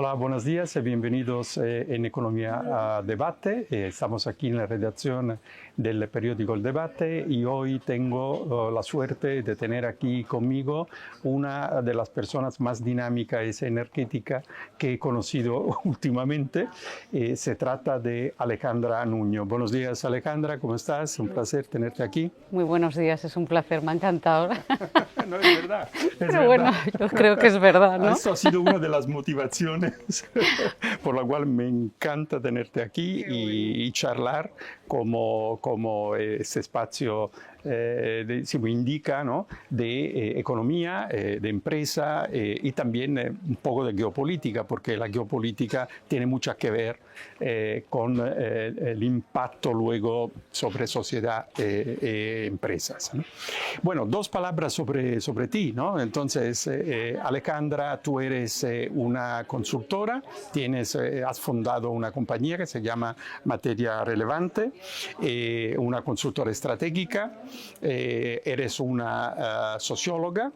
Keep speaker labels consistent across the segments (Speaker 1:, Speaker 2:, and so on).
Speaker 1: Hola, buenos días y bienvenidos en Economía a Debate. Estamos aquí en la redacción del periódico El Debate y hoy tengo la suerte de tener aquí conmigo una de las personas más dinámicas y energéticas que he conocido últimamente. Se trata de Alejandra Nuño. Buenos días, Alejandra, ¿cómo estás? Un placer tenerte aquí.
Speaker 2: Muy buenos días, es un placer, me ha encantado.
Speaker 1: No, es verdad.
Speaker 2: Pero bueno, yo creo que es verdad, ¿no?
Speaker 1: Eso ha sido una de las motivaciones por la cual me encanta tenerte aquí y charlar como ese espacio indica, ¿no? De economía, de empresa y también un poco de geopolítica, porque la geopolítica tiene mucho que ver con el impacto luego sobre sociedad e empresas, ¿no? Bueno, dos palabras sobre ti, ¿no? Entonces, Alejandra, tú eres una consultora, has fundado una compañía que se llama Materia Relevante, una consultora estratégica, eres una socióloga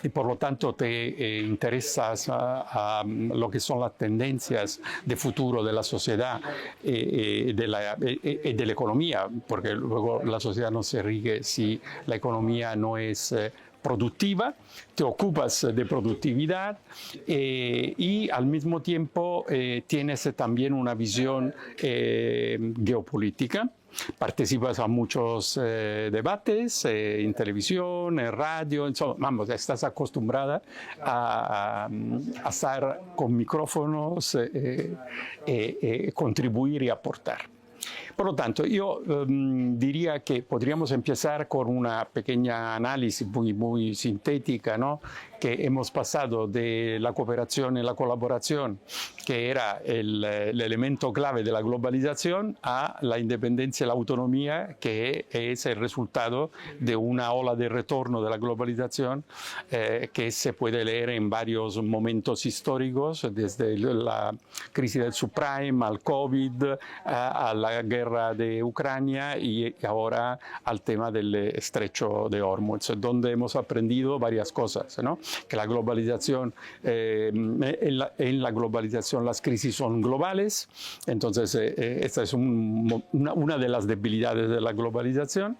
Speaker 1: y por lo tanto te interesas a lo que son las tendencias de futuro de la sociedad y de la economía, porque luego la sociedad no se rige si la economía no es productiva, te ocupas de productividad y al mismo tiempo tienes también una visión geopolítica. Participas a muchos debates en televisión, en radio, vamos, estás acostumbrada a estar con micrófonos, contribuir y aportar. Por lo tanto, yo diría que podríamos empezar con una pequeña análisis muy sintética, ¿no? Que hemos pasado de la cooperación y la colaboración, que era el elemento clave de la globalización, a la independencia y la autonomía, que es el resultado de una ola de retorno de la globalización que se puede leer en varios momentos históricos, desde la crisis del subprime al COVID, a la guerra de Ucrania y ahora al tema del estrecho de Hormuz, donde hemos aprendido varias cosas, ¿no? Que la globalización, en la globalización las crisis son globales, entonces esta es una de las debilidades de la globalización.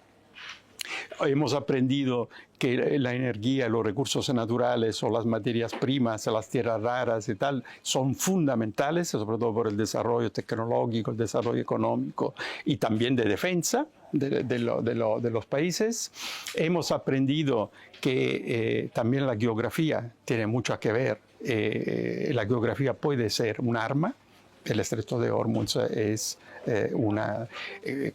Speaker 1: Hemos aprendido que la energía, los recursos naturales o las materias primas, las tierras raras y tal, son fundamentales, sobre todo por el desarrollo tecnológico, el desarrollo económico y también de defensa de los países. Hemos aprendido que también la geografía tiene mucho que ver. La geografía puede ser un arma. El estrecho de Hormuz es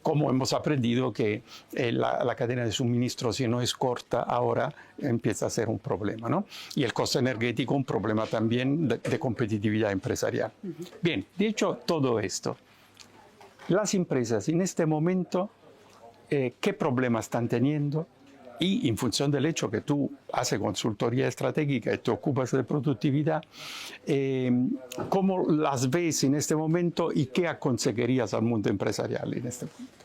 Speaker 1: como hemos aprendido que la cadena de suministro, si no es corta ahora, empieza a ser un problema, ¿no? Y el costo energético, un problema también de competitividad empresarial. Bien, dicho todo esto, las empresas en este momento, ¿qué problemas están teniendo? Y en función del hecho que tú haces consultoría estratégica y te ocupas de productividad, ¿cómo las ves en este momento y qué aconsejarías al mundo empresarial en este momento?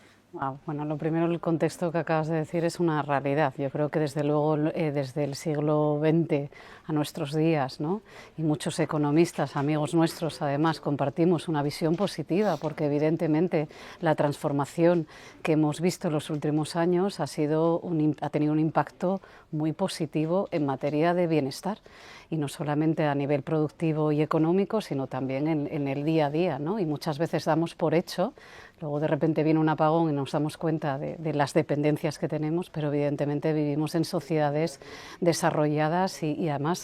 Speaker 2: Bueno, lo primero, el contexto que acabas de decir es una realidad. Yo creo que desde luego desde el siglo XX a nuestros días, ¿no? Y muchos economistas, amigos nuestros, además, compartimos una visión positiva, porque evidentemente la transformación que hemos visto en los últimos años ha tenido un impacto muy positivo en materia de bienestar, y no solamente a nivel productivo y económico, sino también en el día a día, ¿no? Y muchas veces damos por hecho, luego de repente viene un apagón y nos damos cuenta de las dependencias que tenemos, pero evidentemente vivimos en sociedades desarrolladas y además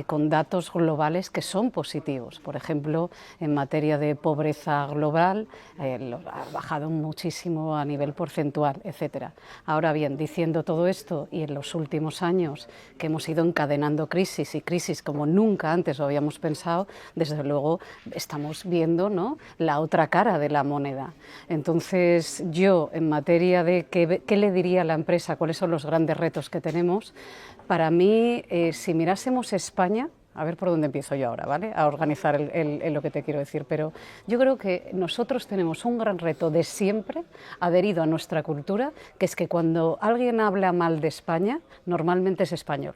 Speaker 2: con datos globales que son positivos. Por ejemplo, en materia de pobreza global ha bajado muchísimo a nivel porcentual, etc. Ahora bien, diciendo todo esto, y en los últimos años que hemos ido encadenando crisis y crisis como nunca antes lo habíamos pensado, desde luego estamos viendo, ¿no?, la otra cara de la moneda. Entonces, yo, en materia de qué le diría a la empresa, cuáles son los grandes retos que tenemos, para mí, si mirásemos España, a ver por dónde empiezo yo ahora, ¿vale?, a organizar lo que te quiero decir, pero yo creo que nosotros tenemos un gran reto de siempre adherido a nuestra cultura, que es que cuando alguien habla mal de España, normalmente es español.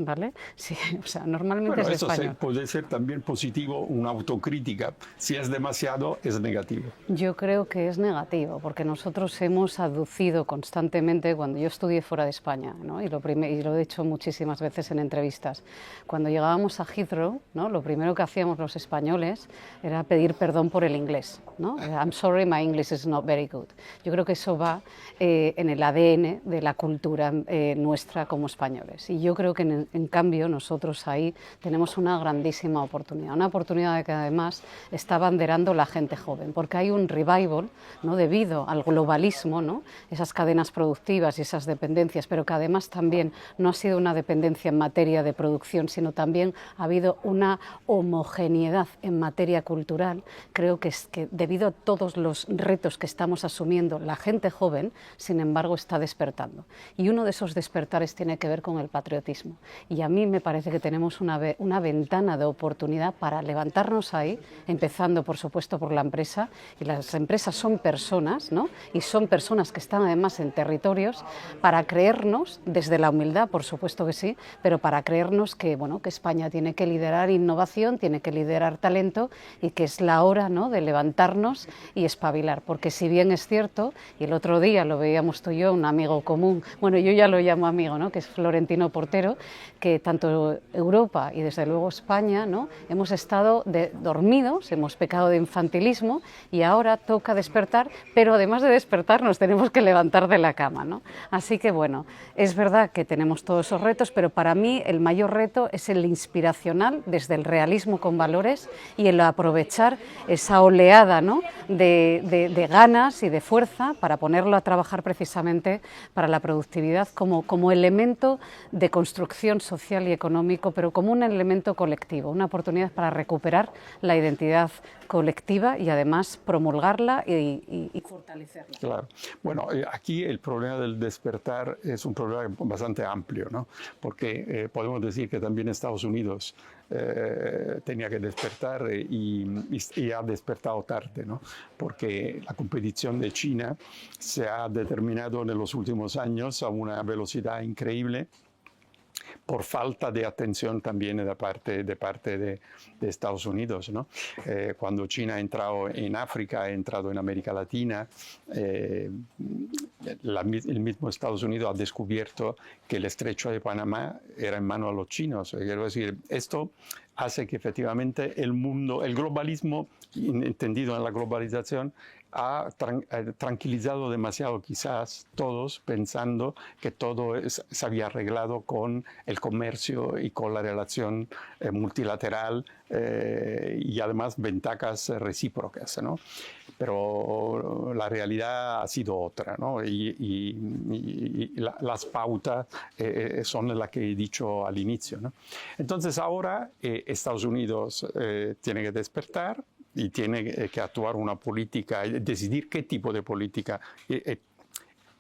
Speaker 2: ¿vale? Sí, o sea, normalmente
Speaker 1: Bueno,
Speaker 2: es de
Speaker 1: eso
Speaker 2: español.
Speaker 1: puede ser también positivo, una autocrítica. Si es demasiado, es negativo.
Speaker 2: Yo creo que es negativo, porque nosotros hemos aducido constantemente, cuando yo estudié fuera de España, ¿no? Y lo he dicho muchísimas veces en entrevistas, cuando llegábamos a Heathrow, ¿no? Lo primero que hacíamos los españoles era pedir perdón por el inglés, ¿no? I'm sorry, my English is not very good. Yo creo que eso va en el ADN de la cultura nuestra como españoles. Y yo creo que en cambio nosotros ahí tenemos una grandísima oportunidad de que además está banderando la gente joven, porque hay un revival, ¿no? Debido al globalismo, ¿no? Esas cadenas productivas y esas dependencias, pero que además también no ha sido una dependencia en materia de producción, sino también ha habido una homogeneidad en materia cultural. Creo que es que debido a todos los retos que estamos asumiendo, la gente joven, sin embargo, está despertando. Y uno de esos despertares tiene que ver con el patriotismo. Y a mí me parece que tenemos una ventana de oportunidad para levantarnos ahí, empezando, por supuesto, por la empresa. Y las empresas son personas, ¿no? Y son personas que están además en territorios, para creernos, desde la humildad, por supuesto que sí, pero para creernos que, bueno, que España tiene que liderar innovación, tiene que liderar talento y que es la hora, ¿no?, de levantarnos y espabilar. Porque si bien es cierto, y el otro día lo veíamos tú y yo, un amigo común, bueno, yo ya lo llamo amigo, ¿no?, que es Florentino Portero, que tanto Europa y desde luego España, ¿no?, hemos estado dormidos, hemos pecado de infantilismo y ahora toca despertar, pero además de despertar nos tenemos que levantar de la cama, ¿no? Así que bueno, es verdad que tenemos todos esos retos, pero para mí el mayor reto es el inspiracional desde el realismo con valores y el aprovechar esa oleada, ¿no?, de ganas y de fuerza para ponerlo a trabajar precisamente para la productividad como elemento de construcción social y económico, pero como un elemento colectivo, una oportunidad para recuperar la identidad colectiva y además promulgarla y fortalecerla.
Speaker 1: Claro. Bueno, aquí el problema del despertar es un problema bastante amplio, ¿no? Porque podemos decir que también Estados Unidos tenía que despertar y ha despertado tarde, ¿no? Porque la competición de China se ha determinado en los últimos años a una velocidad increíble, por falta de atención también de parte de Estados Unidos, ¿no? Cuando China ha entrado en África, ha entrado en América Latina, el mismo Estados Unidos ha descubierto que el estrecho de Panamá era en manos de los chinos. Quiero decir, esto hace que efectivamente el mundo, el globalismo, entendido en la globalización, ha tranquilizado demasiado quizás todos pensando que todo se había arreglado con el comercio y con la relación multilateral y además ventajas recíprocas, ¿no? Pero la realidad ha sido otra, ¿no? Y las pautas son las que he dicho al inicio, ¿no? Entonces ahora Estados Unidos tiene que despertar y tiene que actuar una política, decidir qué tipo de política.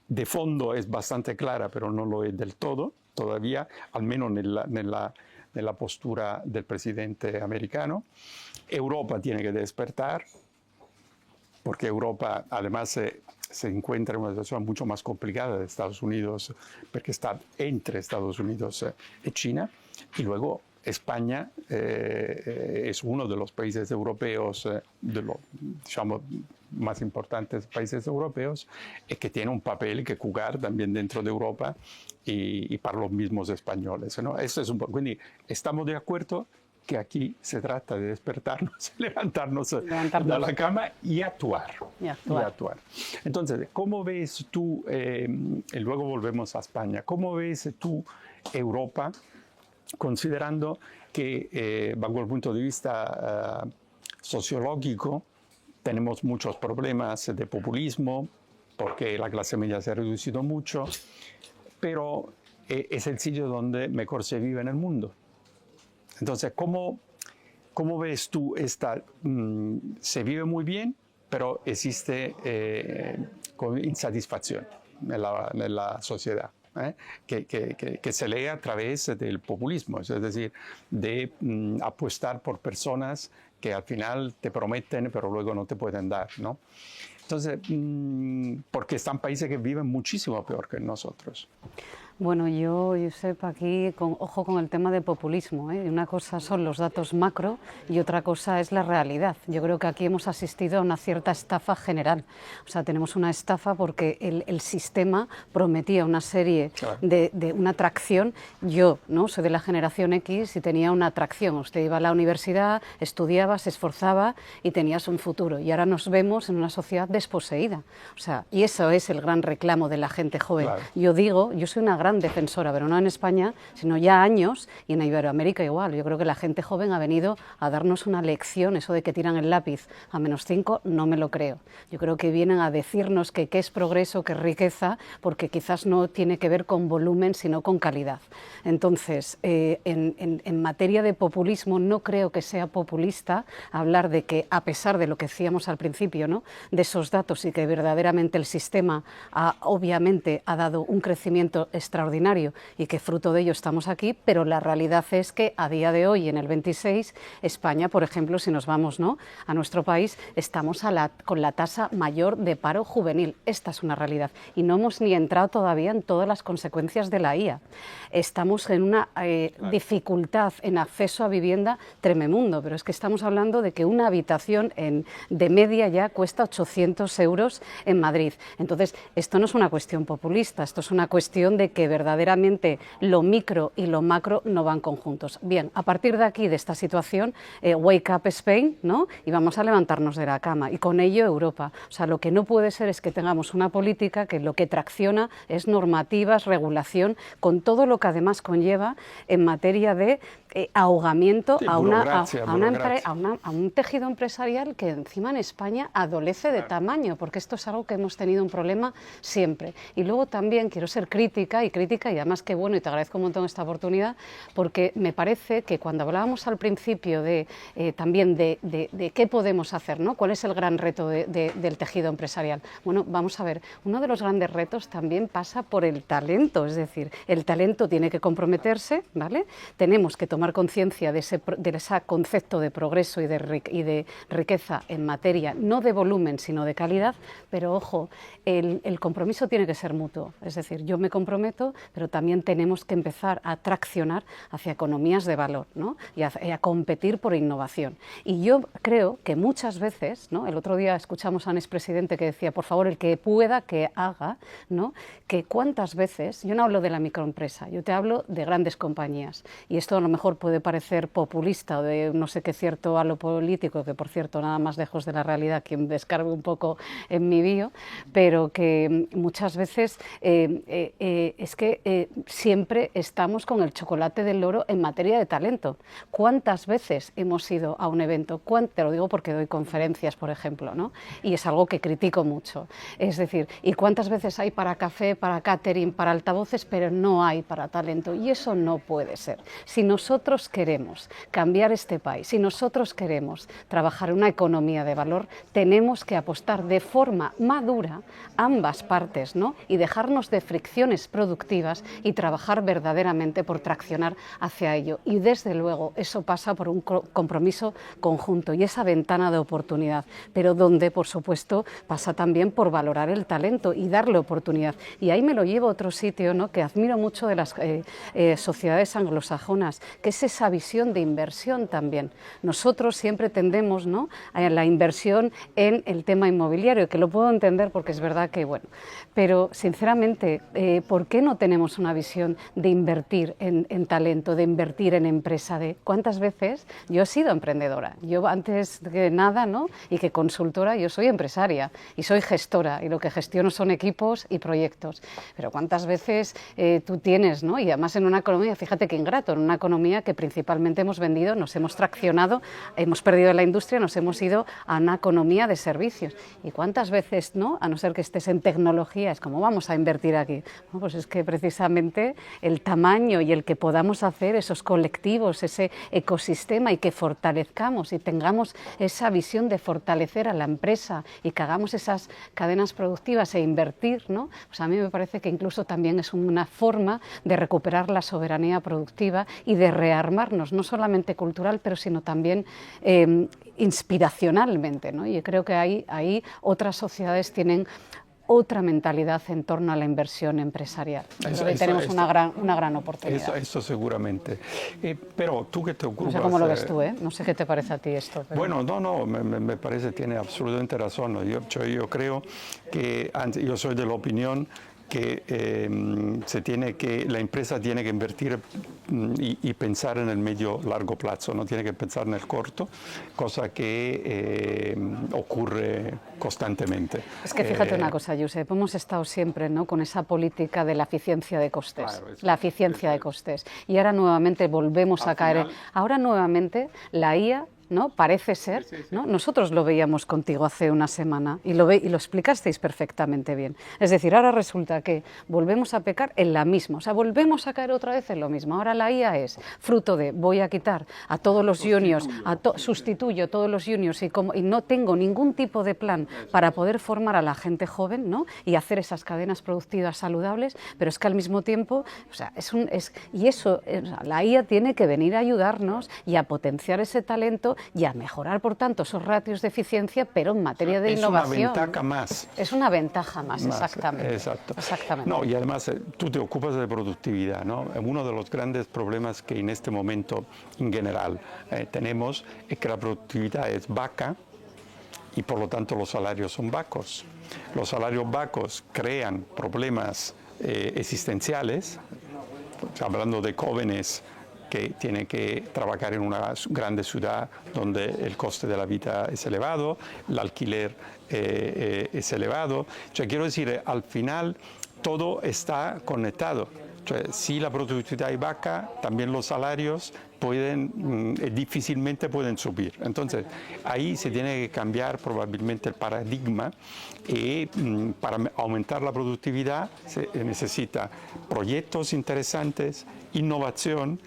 Speaker 1: De fondo es bastante clara, pero no lo es del todo todavía, al menos en la postura del presidente americano. Europa tiene que despertar, porque Europa además se encuentra en una situación mucho más complicada de Estados Unidos, porque está entre Estados Unidos y China, y luego España es uno de los países europeos, de los, digamos, más importantes países europeos, que tiene un papel que jugar también dentro de Europa y para los mismos españoles, ¿no? Eso es quindi estamos de acuerdo que aquí se trata de despertarnos, levantarnos de la cama y actuar. Entonces, ¿cómo ves tú, y luego volvemos a España, cómo ves tú Europa, considerando que bajo el punto de vista sociológico tenemos muchos problemas de populismo, porque la clase media se ha reducido mucho, pero es el sitio donde mejor se vive en el mundo? Entonces, ¿cómo ves tú esta? Se vive muy bien, pero existe insatisfacción en la sociedad, que se lee a través del populismo, es decir, de apostar por personas que al final te prometen, pero luego no te pueden dar, ¿no? Entonces, porque están países que viven muchísimo peor que nosotros.
Speaker 2: Bueno, yo, Josep, aquí ojo con el tema de populismo, ¿eh? Una cosa son los datos macro y otra cosa es la realidad. Yo creo que aquí hemos asistido a una cierta estafa general. O sea, tenemos una estafa porque el sistema prometía una serie de una atracción. Yo, ¿no?, soy de la generación X y tenía una atracción. Usted iba a la universidad, estudiaba, se esforzaba y tenías un futuro. Y ahora nos vemos en una sociedad desposeída. O sea, y eso es el gran reclamo de la gente joven.
Speaker 1: Claro.
Speaker 2: Yo digo, yo soy una gran defensora, pero no en España, sino ya años, y en Iberoamérica igual. Yo creo que la gente joven ha venido a darnos una lección. Eso de que tiran el lápiz a -5, no me lo creo. Yo creo que vienen a decirnos que qué es progreso, qué es riqueza, porque quizás no tiene que ver con volumen, sino con calidad. Entonces, en materia de populismo, no creo que sea populista hablar de que, a pesar de lo que decíamos al principio, ¿no?, de esos datos, y que verdaderamente el sistema obviamente ha dado un crecimiento extraordinario y que fruto de ello estamos aquí, pero la realidad es que a día de hoy, en el 26, España, por ejemplo, si nos vamos, ¿no?, a nuestro país, estamos con la tasa mayor de paro juvenil. Esta es una realidad y no hemos ni entrado todavía en todas las consecuencias de la IA. Estamos en una dificultad en acceso a vivienda trememundo, pero es que estamos hablando de que una habitación de media ya cuesta 800 euros en Madrid. Entonces, esto no es una cuestión populista, esto es una cuestión de que verdaderamente lo micro y lo macro no van conjuntos. Bien, a partir de aquí, de esta situación, wake up Spain, ¿no?, y vamos a levantarnos de la cama, y con ello Europa. O sea, lo que no puede ser es que tengamos una política que lo que tracciona es normativas, regulación, con todo lo que además conlleva en materia de ahogamiento
Speaker 1: sí,
Speaker 2: a un tejido empresarial que encima en España adolece de tamaño, porque esto es algo que hemos tenido un problema siempre. Y luego también quiero ser crítica y además que bueno, y te agradezco un montón esta oportunidad, porque me parece que cuando hablábamos al principio también de qué podemos hacer, ¿no?, cuál es el gran reto del tejido empresarial. Bueno, vamos a ver, uno de los grandes retos también pasa por el talento, es decir, el talento tiene que comprometerse, ¿vale? Tenemos que tomar conciencia de ese concepto de progreso y de riqueza en materia, no de volumen, sino de calidad, pero ojo, el compromiso tiene que ser mutuo, es decir, yo me comprometo, pero también tenemos que empezar a traccionar hacia economías de valor, ¿no?, y a competir por innovación. Y yo creo que muchas veces, ¿no?, el otro día escuchamos a un expresidente que decía, por favor, el que pueda, que haga, ¿no?, que cuántas veces, yo no hablo de la microempresa, yo te hablo de grandes compañías, y esto a lo mejor puede parecer populista o de no sé qué cierto halo político, que por cierto nada más lejos de la realidad quien descargue un poco en mi bio, pero que muchas veces es que siempre estamos con el chocolate del loro en materia de talento. ¿Cuántas veces hemos ido a un evento? Te lo digo porque doy conferencias, por ejemplo, ¿no?, y es algo que critico mucho. Es decir, ¿y cuántas veces hay para café, para catering, para altavoces, pero no hay para talento? Y eso no puede ser. Si nosotros queremos cambiar este país, si nosotros queremos trabajar una economía de valor, tenemos que apostar de forma madura ambas partes, ¿no?, y dejarnos de fricciones productivas y trabajar verdaderamente por traccionar hacia ello. Y desde luego eso pasa por un compromiso conjunto y esa ventana de oportunidad, pero donde por supuesto pasa también por valorar el talento y darle oportunidad. Y ahí me lo llevo a otro sitio, ¿no?, que admiro mucho de las sociedades anglosajonas, que es esa visión de inversión también. Nosotros siempre tendemos, ¿no?, a la inversión en el tema inmobiliario, que lo puedo entender porque es verdad que, bueno, pero sinceramente, ¿por qué no tenemos una visión de invertir en talento, de invertir en empresa? De cuántas veces yo he sido emprendedora, yo antes de nada, ¿no?, y que consultora, yo soy empresaria y soy gestora, y lo que gestiono son equipos y proyectos, pero cuántas veces tú tienes, ¿no?, y además en una economía, fíjate qué ingrato, en una economía que principalmente hemos vendido, nos hemos traccionado, hemos perdido la industria, nos hemos ido a una economía de servicios, y cuántas veces, ¿no?, a no ser que estés en tecnología, es como vamos a invertir aquí. Bueno, pues es que precisamente el tamaño y el que podamos hacer esos colectivos, ese ecosistema, y que fortalezcamos y tengamos esa visión de fortalecer a la empresa y que hagamos esas cadenas productivas e invertir, ¿no?, pues a mí me parece que incluso también es una forma de recuperar la soberanía productiva y de rearmarnos, no solamente cultural, pero sino también inspiracionalmente, ¿no? Y yo creo que ahí otras sociedades tienen otra mentalidad en torno a la inversión empresarial. Ahí tenemos una gran oportunidad.
Speaker 1: Eso seguramente. Pero tú que te ocupas...
Speaker 2: No sé cómo lo ves tú, ¿eh? No sé qué te parece a ti esto. Pero...
Speaker 1: Bueno, no, me parece, tiene absolutamente razón. Yo creo que, yo soy de la opinión que la empresa tiene que invertir y pensar en el medio largo plazo, no tiene que pensar en el corto, cosa que ocurre constantemente.
Speaker 2: Es que fíjate una cosa, Josep, hemos estado siempre, ¿no?, con esa política de la eficiencia de costes, claro, la eficiencia de costes, y ahora nuevamente volvemos a caer. Ahora nuevamente la IA, ¿no? Parece ser, ¿no? Nosotros lo veíamos contigo hace una semana y lo explicasteis perfectamente bien. Es decir, ahora resulta que volvemos a pecar en la misma, o sea, volvemos a caer otra vez en lo mismo. Ahora la IA es fruto de voy a quitar a todos los juniors, sustituyo a todos los juniors y no tengo ningún tipo de plan para poder formar a la gente joven, ¿no?, y hacer esas cadenas productivas saludables, pero es que al mismo tiempo, o sea, la IA tiene que venir a ayudarnos y a potenciar ese talento y a mejorar, por tanto, esos ratios de eficiencia, pero en materia de innovación.
Speaker 1: Es una ventaja más.
Speaker 2: Es una ventaja más, exactamente.
Speaker 1: Exacto.
Speaker 2: Exactamente.
Speaker 1: No, y además tú te ocupas de productividad, ¿no? Uno de los grandes problemas que en este momento, en general, tenemos es que la productividad es baja y por lo tanto los salarios son bajos. Los salarios bajos crean problemas existenciales, hablando de jóvenes que tiene que trabajar en una grande ciudad donde el coste de la vida es elevado, el alquiler es elevado. Quiero decir, al final todo está conectado. Si la productividad es baja, también los salarios difícilmente pueden subir. Entonces, ahí se tiene que cambiar probablemente el paradigma y para aumentar la productividad se necesita proyectos interesantes, innovación,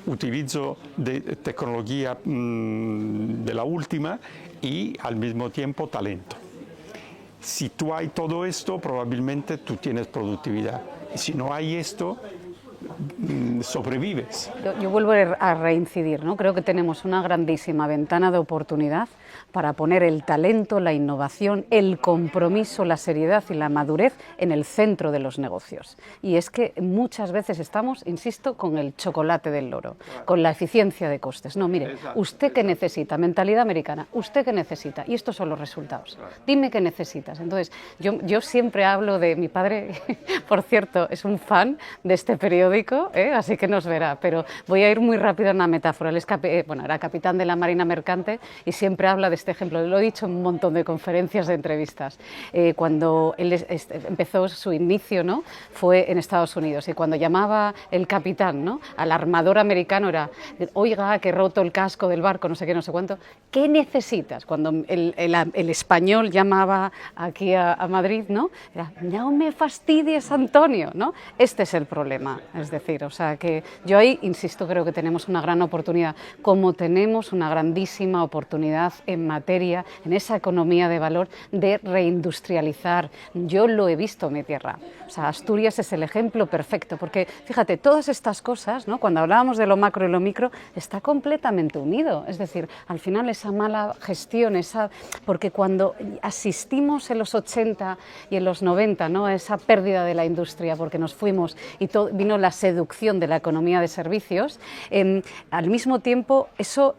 Speaker 1: utilizo de tecnología de la última y al mismo tiempo talento. Si tú hay todo esto, probablemente tú tienes productividad. Y si no hay esto, sobrevives.
Speaker 2: Yo vuelvo a reincidir, ¿no? Creo que tenemos una grandísima ventana de oportunidad para poner el talento, la innovación, el compromiso, la seriedad y la madurez en el centro de los negocios. Y es que muchas veces estamos, insisto, con el chocolate del loro, con la eficiencia de costes. No, mire, ¿usted qué necesita? Mentalidad americana, ¿usted qué necesita? Y estos son los resultados. Dime qué necesitas. Entonces, yo siempre hablo de mi padre, por cierto, es un fan de este periódico, así que nos verá, pero voy a ir muy rápido en una metáfora. Él era capitán de la Marina Mercante y siempre habla de este ejemplo. Lo he dicho en un montón de conferencias, de entrevistas. Cuando él empezó su inicio, ¿no?, fue en Estados Unidos, y cuando llamaba el capitán, ¿no?, al armador americano era: oiga, que he roto el casco del barco, no sé qué, no sé cuánto, ¿qué necesitas? Cuando el español llamaba aquí a Madrid, ¿no?, era: no me fastidies, Antonio, ¿no? Este es el problema. Es decir, o sea, que yo ahí, insisto, creo que tenemos una gran oportunidad, como tenemos una grandísima oportunidad en materia, en esa economía de valor, de reindustrializar. Yo lo he visto en mi tierra. O sea, Asturias es el ejemplo perfecto, porque fíjate, todas estas cosas, ¿no?, cuando hablábamos de lo macro y lo micro, está completamente unido. Es decir, al final esa mala gestión, porque cuando asistimos en los 80 y en los 90, ¿no?, a esa pérdida de la industria, porque nos fuimos y vino la seducción de la economía de servicios, al mismo tiempo eso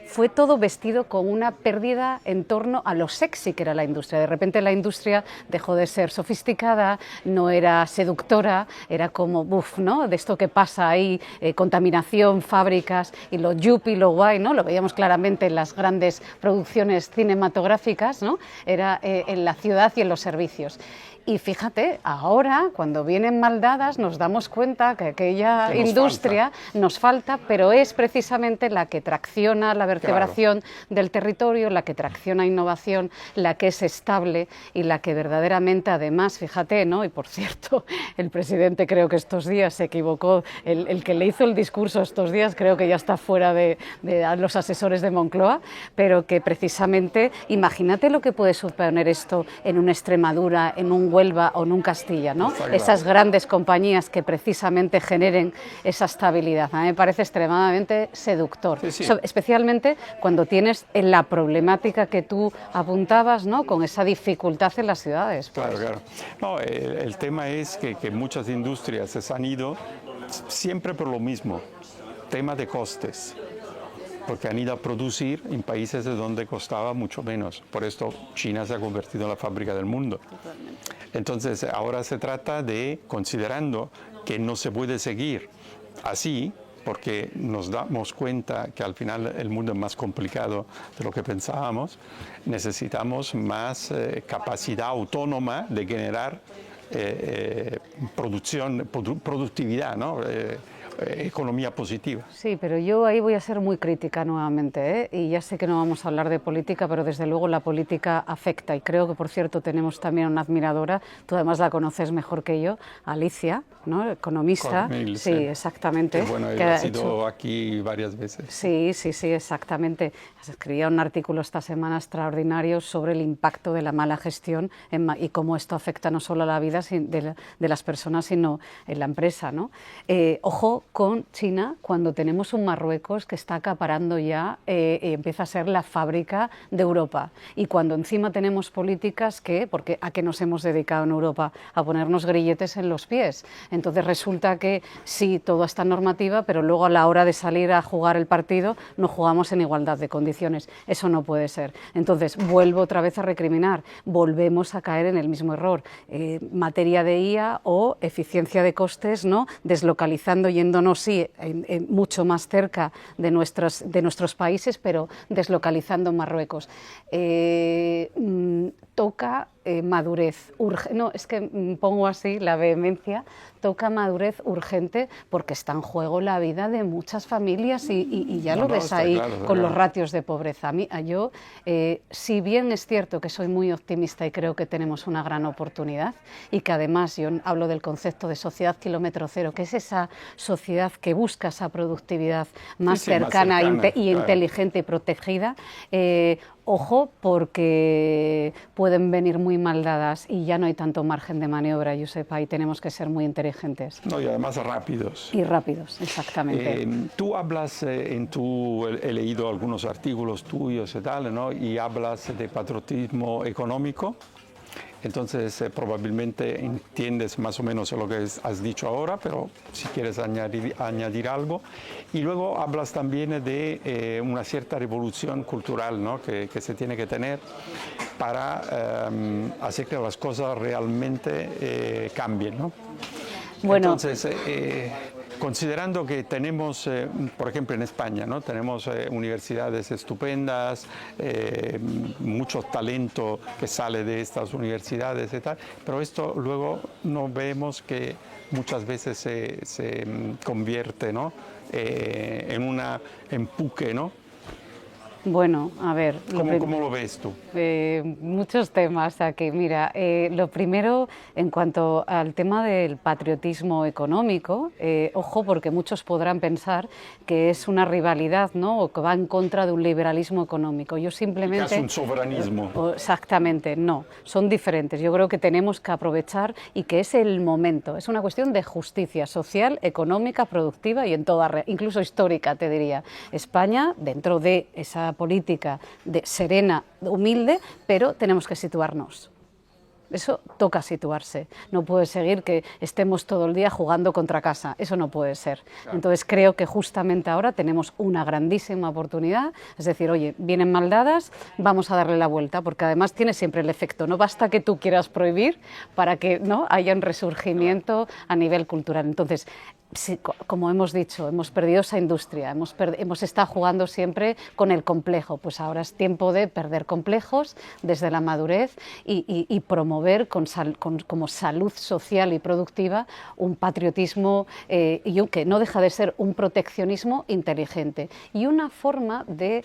Speaker 2: fue todo vestido con una pérdida en torno a lo sexy que era la industria. De repente la industria dejó de ser sofisticada, no era seductora, era como, ¿no?, de esto que pasa ahí, contaminación, fábricas, y lo yuppie, lo guay, ¿no?, lo veíamos claramente en las grandes producciones cinematográficas, ¿no?, era en la ciudad y en los servicios. Y fíjate, ahora, cuando vienen mal dadas, nos damos cuenta que aquella industria nos falta, pero es precisamente la que tracciona la vertebración del territorio, la que tracciona innovación, la que es estable y la que verdaderamente, además, fíjate, ¿no?, y por cierto, el presidente creo que estos días se equivocó, el que le hizo el discurso estos días creo que ya está fuera de los asesores de Moncloa, pero que precisamente, imagínate lo que puede suponer esto en una Extremadura, en un Huelva o en un Castilla, ¿no? Esas grandes compañías que precisamente generen esa estabilidad. A mí me parece extremadamente seductor,
Speaker 1: sí.
Speaker 2: Especialmente cuando tienes la problemática que tú apuntabas, ¿no? Con esa dificultad en las ciudades. Pues.
Speaker 1: Claro. No, el tema es que muchas industrias se han ido siempre por lo mismo, tema de costes, porque han ido a producir en países de donde costaba mucho menos. Por esto China se ha convertido en la fábrica del mundo.
Speaker 2: Totalmente.
Speaker 1: Entonces ahora se trata de, considerando que no se puede seguir así, porque nos damos cuenta que al final el mundo es más complicado de lo que pensábamos, necesitamos más capacidad autónoma de generar productividad, ¿no? Economía positiva.
Speaker 2: Sí, pero yo ahí voy a ser muy crítica nuevamente, ¿eh? Y ya sé que no vamos a hablar de política, pero desde luego la política afecta y creo que, por cierto, tenemos también una admiradora, tú además la conoces mejor que yo, Alicia, ¿no? Economista.
Speaker 1: Cornel,
Speaker 2: sí, exactamente.
Speaker 1: Que bueno, ella ha sido aquí varias veces.
Speaker 2: Sí, exactamente. Escribía un artículo esta semana extraordinario sobre el impacto de la mala gestión y cómo esto afecta no solo a la vida de las personas, sino en la empresa, ¿no? Ojo con China cuando tenemos un Marruecos que está acaparando ya, empieza a ser la fábrica de Europa. Y cuando encima tenemos políticas porque ¿a qué nos hemos dedicado en Europa? A ponernos grilletes en los pies. Entonces resulta que sí, toda esta normativa, pero luego a la hora de salir a jugar el partido no jugamos en igualdad de condiciones. Eso no puede ser. Entonces vuelvo otra vez a recriminar, volvemos a caer en el mismo error. Materia de IA o eficiencia de costes, ¿no? Deslocalizando, yéndonos sí, mucho más cerca de nuestros países, pero deslocalizando en Marruecos. Toca madurez, no, es que pongo así la vehemencia, toca madurez urgente porque está en juego la vida de muchas familias y ya lo ves ahí con los ratios de pobreza. Yo, si bien es cierto que soy muy optimista y creo que tenemos una gran oportunidad y que además yo hablo del concepto de sociedad kilómetro cero, que es esa sociedad que busca esa productividad más cercana y inteligente y protegida, ojo, porque pueden venir muy mal dadas y ya no hay tanto margen de maniobra, Josepa, y tenemos que ser muy inteligentes.
Speaker 1: No, y además rápidos.
Speaker 2: Y rápidos, exactamente.
Speaker 1: Tú hablas, he leído algunos artículos tuyos y tal, ¿no? Y hablas de patriotismo económico. Entonces, probablemente entiendes más o menos lo que has dicho ahora, pero si quieres añadir algo. Y luego hablas también de una cierta revolución cultural, ¿no? que se tiene que tener para hacer que las cosas realmente cambien, ¿no?
Speaker 2: Bueno.
Speaker 1: Entonces, considerando que tenemos, por ejemplo en España, ¿no? Tenemos universidades estupendas, mucho talento que sale de estas universidades y tal, pero esto luego no vemos que muchas veces se convierte, ¿no? En un empuje, ¿no?
Speaker 2: Bueno, a ver...
Speaker 1: ¿Cómo lo ves tú?
Speaker 2: Muchos temas aquí. Mira, lo primero, en cuanto al tema del patriotismo económico, ojo, porque muchos podrán pensar que es una rivalidad, ¿no? O que va en contra de un liberalismo económico. Yo simplemente...
Speaker 1: Es un soberanismo.
Speaker 2: Exactamente, no. Son diferentes. Yo creo que tenemos que aprovechar y que es el momento. Es una cuestión de justicia social, económica, productiva y en toda, incluso histórica, te diría. España, dentro de esa política serena, humilde, pero tenemos que situarnos. Eso toca situarse. No puede seguir que estemos todo el día jugando contra casa. Eso no puede ser. Claro. Entonces creo que justamente ahora tenemos una grandísima oportunidad. Es decir, oye, vienen mal dadas, vamos a darle la vuelta, porque además tiene siempre el efecto. No basta que tú quieras prohibir para que no haya un resurgimiento a nivel cultural. Entonces, sí, como hemos dicho, hemos perdido esa industria, hemos estado jugando siempre con el complejo, pues ahora es tiempo de perder complejos desde la madurez y promover como salud social y productiva un patriotismo y que no deja de ser un proteccionismo inteligente y una forma de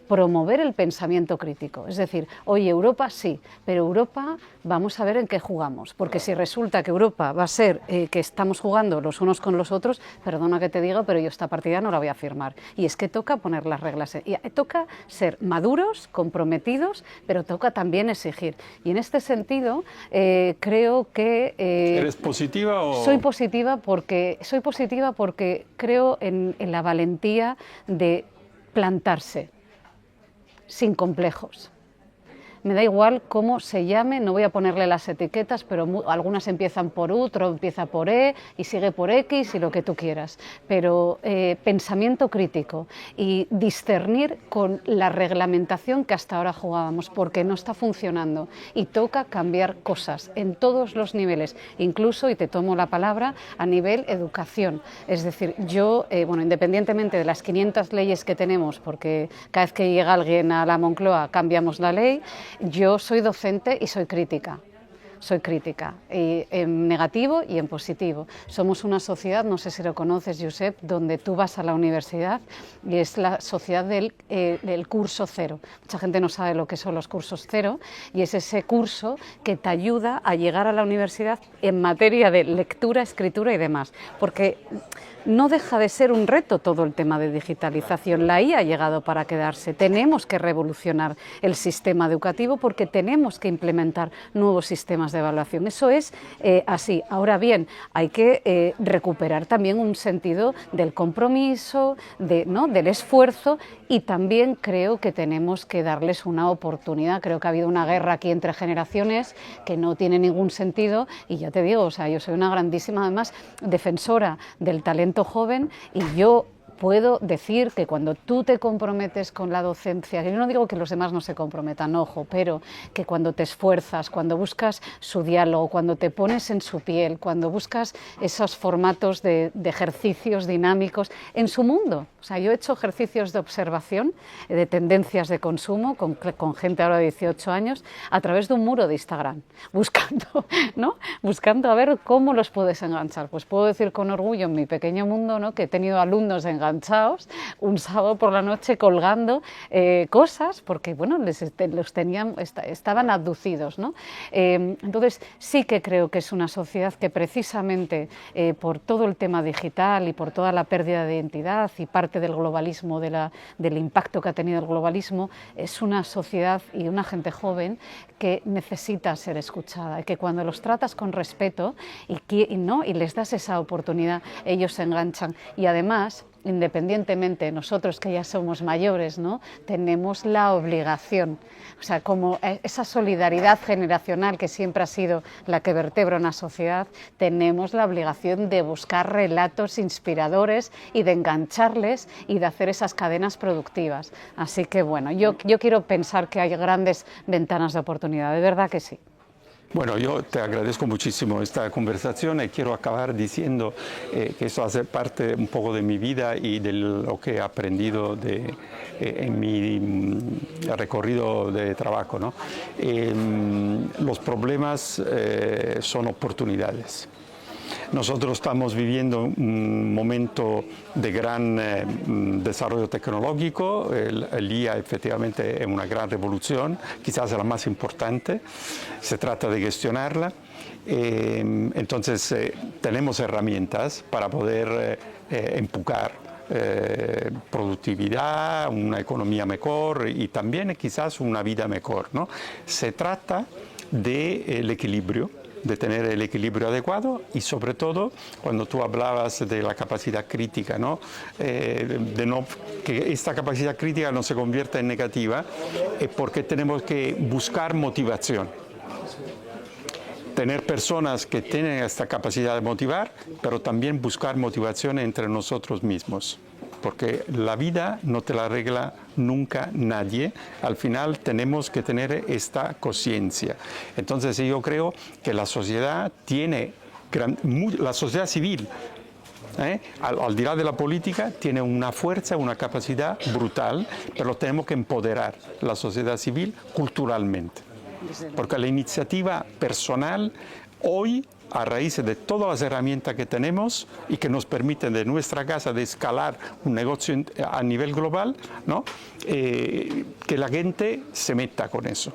Speaker 2: promover el pensamiento crítico. Es decir, oye, Europa sí, pero Europa vamos a ver en qué jugamos, porque si resulta que Europa va a ser que estamos jugando los unos con los otros, nosotros, perdona que te diga, pero yo esta partida no la voy a firmar. Y es que toca poner las reglas, y toca ser maduros, comprometidos, pero toca también exigir. Y en este sentido, creo que...
Speaker 1: ¿Eres positiva o...?
Speaker 2: Soy positiva porque creo en la valentía de plantarse, sin complejos. Me da igual cómo se llame, no voy a ponerle las etiquetas, pero algunas empiezan por U, otro empieza por E y sigue por X y lo que tú quieras. Pero pensamiento crítico y discernir con la reglamentación que hasta ahora jugábamos, porque no está funcionando y toca cambiar cosas en todos los niveles, incluso, y te tomo la palabra, a nivel educación. Es decir, yo, bueno, independientemente de las 500 leyes que tenemos, porque cada vez que llega alguien a la Moncloa cambiamos la ley, yo soy docente y soy crítica, y en negativo y en positivo. Somos una sociedad, no sé si lo conoces, Josep, donde tú vas a la universidad y es la sociedad del curso cero. Mucha gente no sabe lo que son los cursos cero y es ese curso que te ayuda a llegar a la universidad en materia de lectura, escritura y demás, porque no deja de ser un reto todo el tema de digitalización. La IA ha llegado para quedarse. Tenemos que revolucionar el sistema educativo porque tenemos que implementar nuevos sistemas de evaluación. Eso es así. Ahora bien, hay que recuperar también un sentido del compromiso, del esfuerzo, y también creo que tenemos que darles una oportunidad. Creo que ha habido una guerra aquí entre generaciones que no tiene ningún sentido, y ya te digo, o sea, yo soy una grandísima, además, defensora del talento joven, y yo puedo decir que cuando tú te comprometes con la docencia, yo no digo que los demás no se comprometan, ojo, pero que cuando te esfuerzas, cuando buscas su diálogo, cuando te pones en su piel, cuando buscas esos formatos de ejercicios dinámicos en su mundo. O sea, yo he hecho ejercicios de observación de tendencias de consumo con gente ahora de 18 años a través de un muro de Instagram, buscando a ver cómo los puedes enganchar. Pues puedo decir con orgullo en mi pequeño mundo, ¿no?, que he tenido alumnos enganchados un sábado por la noche colgando cosas, porque bueno, estaban abducidos, ¿no? Entonces sí que creo que es una sociedad que precisamente por todo el tema digital y por toda la pérdida de identidad y parte del globalismo, del impacto que ha tenido el globalismo, es una sociedad y una gente joven que necesita ser escuchada, y que cuando los tratas con respeto y les das esa oportunidad, ellos se enganchan. Y además, independientemente, nosotros que ya somos mayores, ¿no?, tenemos la obligación, o sea, como esa solidaridad generacional que siempre ha sido la que vertebra una sociedad, tenemos la obligación de buscar relatos inspiradores y de engancharles y de hacer esas cadenas productivas. Así que bueno, yo quiero pensar que hay grandes ventanas de oportunidad, de verdad que sí.
Speaker 1: Bueno, yo te agradezco muchísimo esta conversación y quiero acabar diciendo que eso hace parte un poco de mi vida y de lo que he aprendido en mi recorrido de trabajo, ¿no? Los problemas son oportunidades. Nosotros estamos viviendo un momento de gran desarrollo tecnológico. El IA efectivamente es una gran revolución, quizás la más importante. Se trata de gestionarla. Entonces tenemos herramientas para poder empujar productividad, una economía mejor y también quizás una vida mejor, ¿no? Se trata del equilibrio, de tener el equilibrio adecuado y sobre todo cuando tú hablabas de la capacidad crítica, ¿no? Que esta capacidad crítica no se convierta en negativa, es porque tenemos que buscar motivación. Tener personas que tienen esta capacidad de motivar, pero también buscar motivación entre nosotros mismos. Porque la vida no te la arregla nunca nadie. Al final tenemos que tener esta conciencia. Entonces yo creo que la sociedad la sociedad civil, al tirar de la política, tiene una fuerza, una capacidad brutal, pero tenemos que empoderar la sociedad civil culturalmente. Porque la iniciativa personal hoy, a raíz de todas las herramientas que tenemos y que nos permiten de nuestra casa de escalar un negocio a nivel global, ¿no? Que la gente se meta con eso.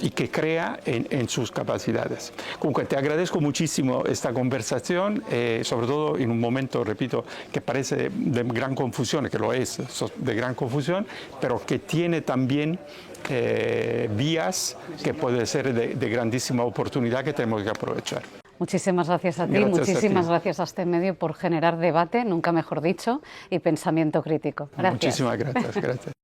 Speaker 1: y que crea en sus capacidades. Comunque te agradezco muchísimo esta conversación, sobre todo en un momento, repito, que parece de gran confusión, que lo es, de gran confusión, pero que tiene también vías que pueden ser de grandísima oportunidad que tenemos que aprovechar.
Speaker 2: Muchísimas gracias a ti,
Speaker 1: Gracias
Speaker 2: gracias a este medio por generar debate, nunca mejor dicho, y pensamiento crítico. Gracias.
Speaker 1: Muchísimas gracias.